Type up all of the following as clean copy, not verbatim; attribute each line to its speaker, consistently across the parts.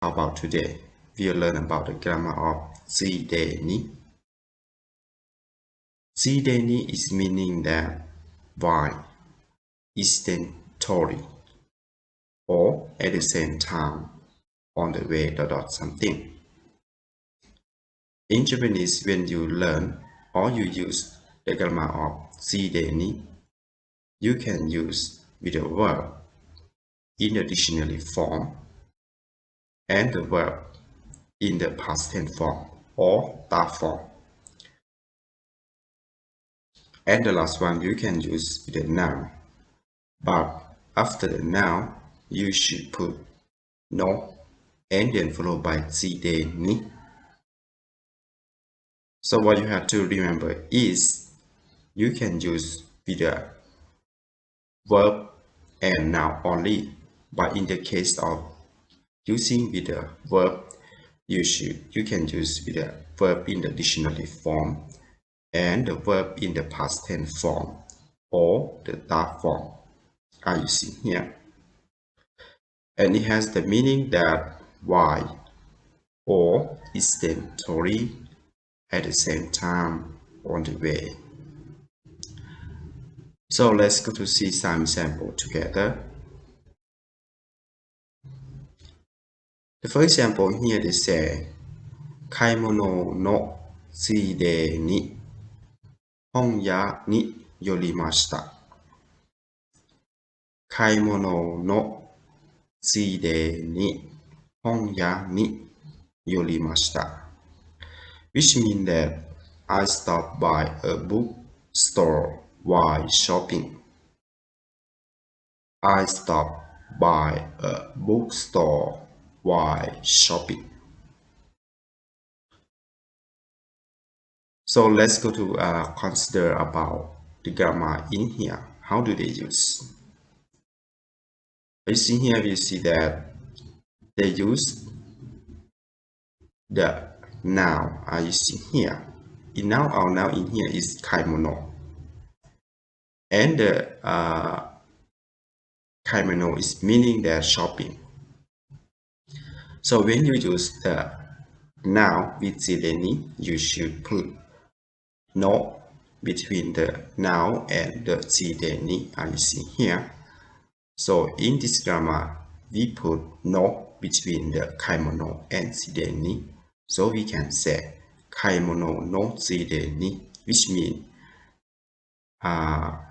Speaker 1: How about today? We'll learn about the grammar of Tsuide Ni. Tsuide Ni is meaning that while, instantly, or at the same time, on the way, something. In Japanese, when you learn or you use the grammar of Tsuide Ni, you can use with a verb in the dictionary form and the verb in the past tense form or ta form. And the last one you can use with a noun. But after the noun, you should put no and then followed by tsuide ni. So what you have to remember is you can use with a verb and noun only. But in the case of using with a verb, you can use with a verb in the dictionary form and the verb in the past tense form or the ta form are using here. And it has the meaning that why or instantly at the same time on the way. So let's go to see some example together. The first example here they say 買い物のついでに本屋に寄りました。買い物のついでに本屋に寄りました。Which means that I stopped by a bookstore while shopping. I stopped by a bookstore while shopping. So let's go to consider about the grammar in here. How do they use? You see here, we see that they use the noun are using here. In now, our noun in here is kaimono. And the kaimono is meaning that shopping. So when you use the noun with tsuide ni, you should put no between the noun and the tsuide ni are using here. So in this grammar, we put no between the kaimono and tsuide ni. So we can say kaimono no tsuide ni, which means while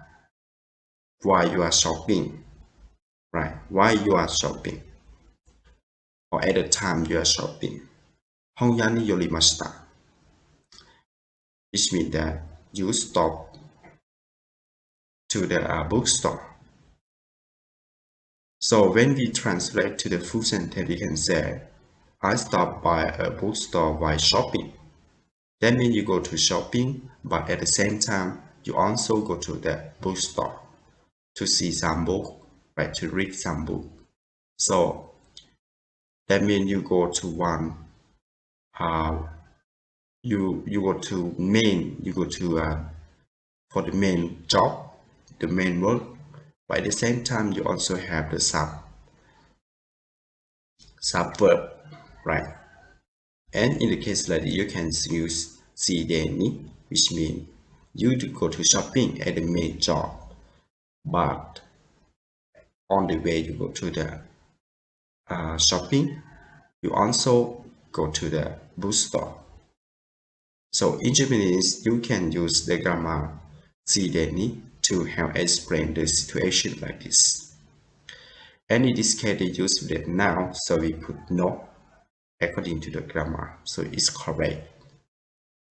Speaker 1: you are shopping, right? While you are shopping, or at the time you are shopping. 本屋に寄りました。Which means that you stop to the bookstore. So when we translate to the full sentence, we can say, I stopped by a bookstore while shopping. That means you go to shopping, but at the same time, you also go to the bookstore to see some book, right? To read some book. So that means you go to one, you go to for the main job, the main work. But at the same time, you also have the subverb, right? And in the case like that, you can use tsuide ni, which means you go to shopping at the main job, but on the way you go to the shopping, you also go to the bookstore. So in Japanese, you can use the grammar tsuide ni to help explain the situation like this. And in this case, they use the noun, so we put no according to the grammar, so it's correct.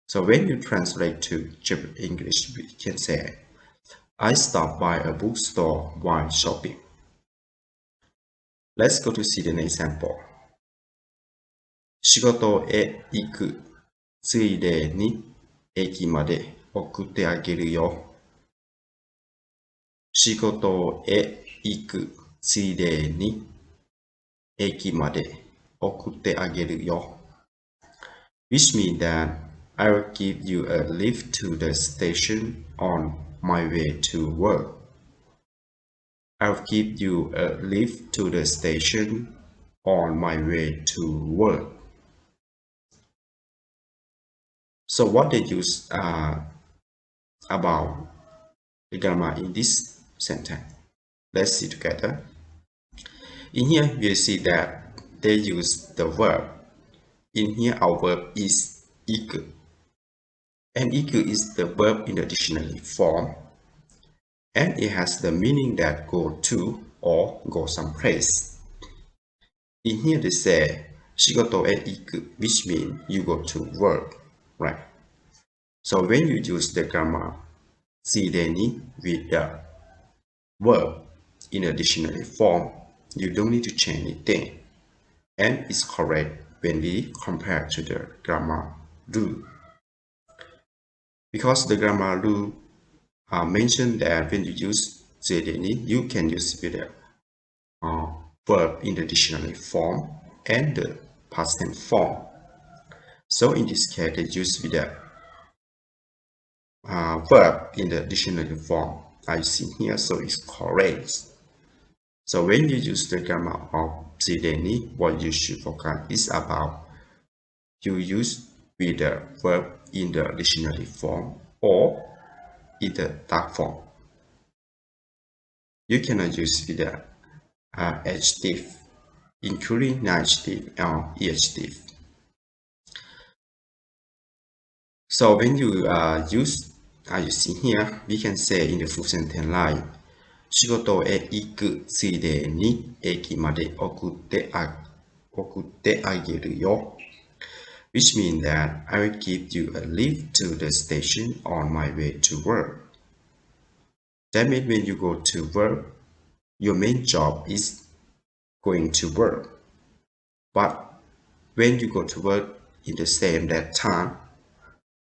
Speaker 1: So when you translate to English, we can say, I stopped by a bookstore while shopping. Let's go to see the next example. 仕事へ行くついでに駅まで送ってあげるよ。仕事へ行くついでに駅まで送ってあげるよ。Which means that I will give you a lift to the station on my way to work. I'll give you a lift to the station on my way to work. So what they use about the grammar in this sentence? Let's see together. In here, we see that they use the verb. In here, our verb is iku. And iku is the verb in the dictionary form. And it has the meaning that go to or go someplace. In here, they say shigoto e iku, which means you go to work, right? So when you use the grammar tsuide ni with the verb in a dictionary form, you don't need to change anything, and it's correct when we compare to the grammar rule. Because the grammar rule mentioned that when you use tsuide ni, you can use with the verb in the dictionary form and the past tense form. So in this case, they use with the verb in the dictionary form. I see here, so it's correct. So when you use the grammar of tsuide ni, what you should focus is about you use with the verb in the dictionary form or in the tag form. You cannot use with the adjective, including adjective or adjective. So when you use, you see here, we can say in the full sentence line, 仕事へ行くついでに駅まで送ってあげるよ. Which means that I will give you a lift to the station on my way to work. That means when you go to work, your main job is going to work. But when you go to work in the same that time,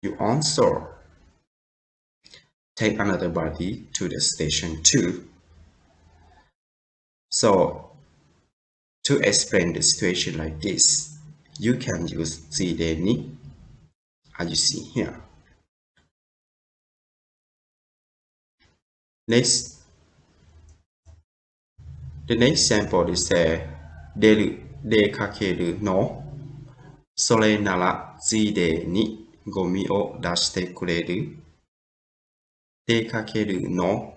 Speaker 1: you also take another body to the station too. So to explain the situation like this, you can use tsuide ni, as you see here. Next, the next example is 出かけるの。それならついでにゴミを出してくれる。出かけるの。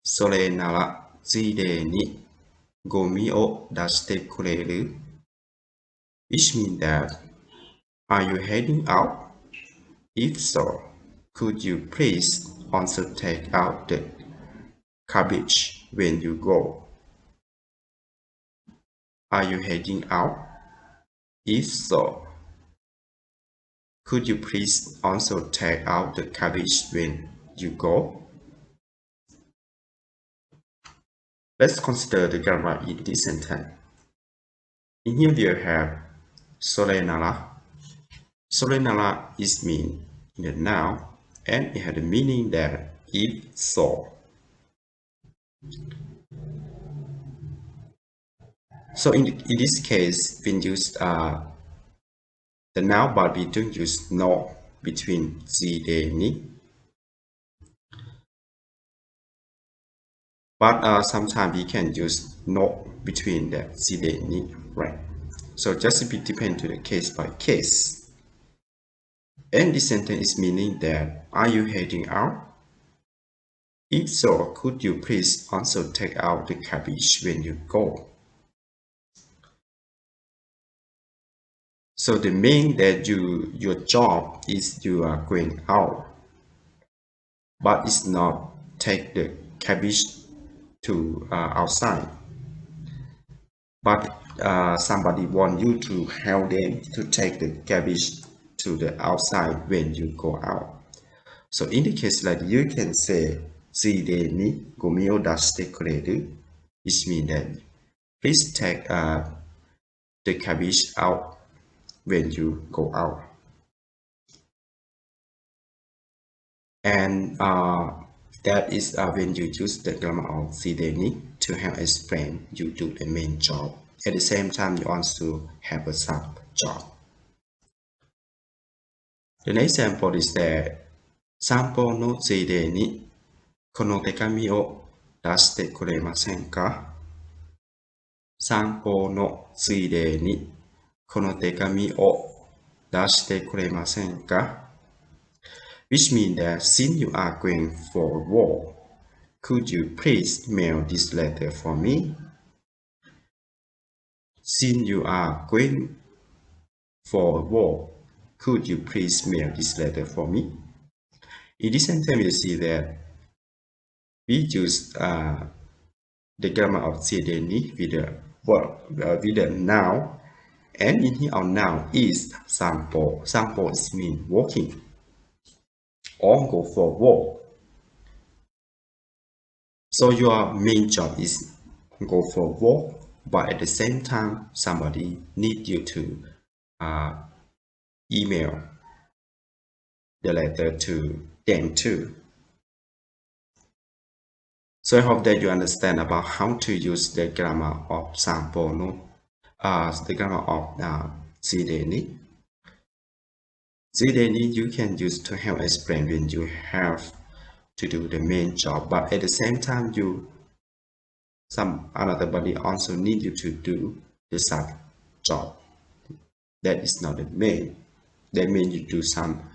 Speaker 1: それならついでにゴミを出してくれる。Which means that, are you heading out? If so, could you please also take out the garbage when you go? Are you heading out? If so, could you please also take out the garbage when you go? Let's consider the grammar in this sentence. In here we have sore nara. Sore nara is mean in the noun, and it had the meaning that if so. So in this case, we use the noun, but we don't use no between tsuide ni. But sometimes we can use no between the tsuide ni, right? So just a bit depend to the case by case. And this sentence is meaning that, are you heading out? If so, could you please also take out the garbage when you go? So the mean that your job is you are going out, but it's not take the garbage to outside. But somebody want you to help them to take the garbage to the outside when you go out. So in the case like you can say ついでにゴミを出してくれる, which means that please take the garbage out when you go out. And that is when you use the grammar of ついでに to help explain you do the main job. At the same time, you also have a sub job. The next example is that 散歩のついでにこの手紙を出してくれませんか?散歩のついでにこの手紙を出してくれませんか Which means that since you are going for a walk, could you please mail this letter for me? Since you are going for a walk, could you please mail this letter for me? In this sentence, you see that we use the grammar of Tsuide Ni with the verb, with the noun, and in here our noun is sampo. Sampo is mean walking or go for a walk. So your main job is go for a walk, but at the same time, somebody need you to email the letter to them too. So I hope that you understand about how to use the grammar of sample, no? The grammar of Tsuide Ni. Tsuide Ni you can use to help explain when you have to do the main job, but at the same time, some another body also need you to do the sub job. That is not the main. That means you do some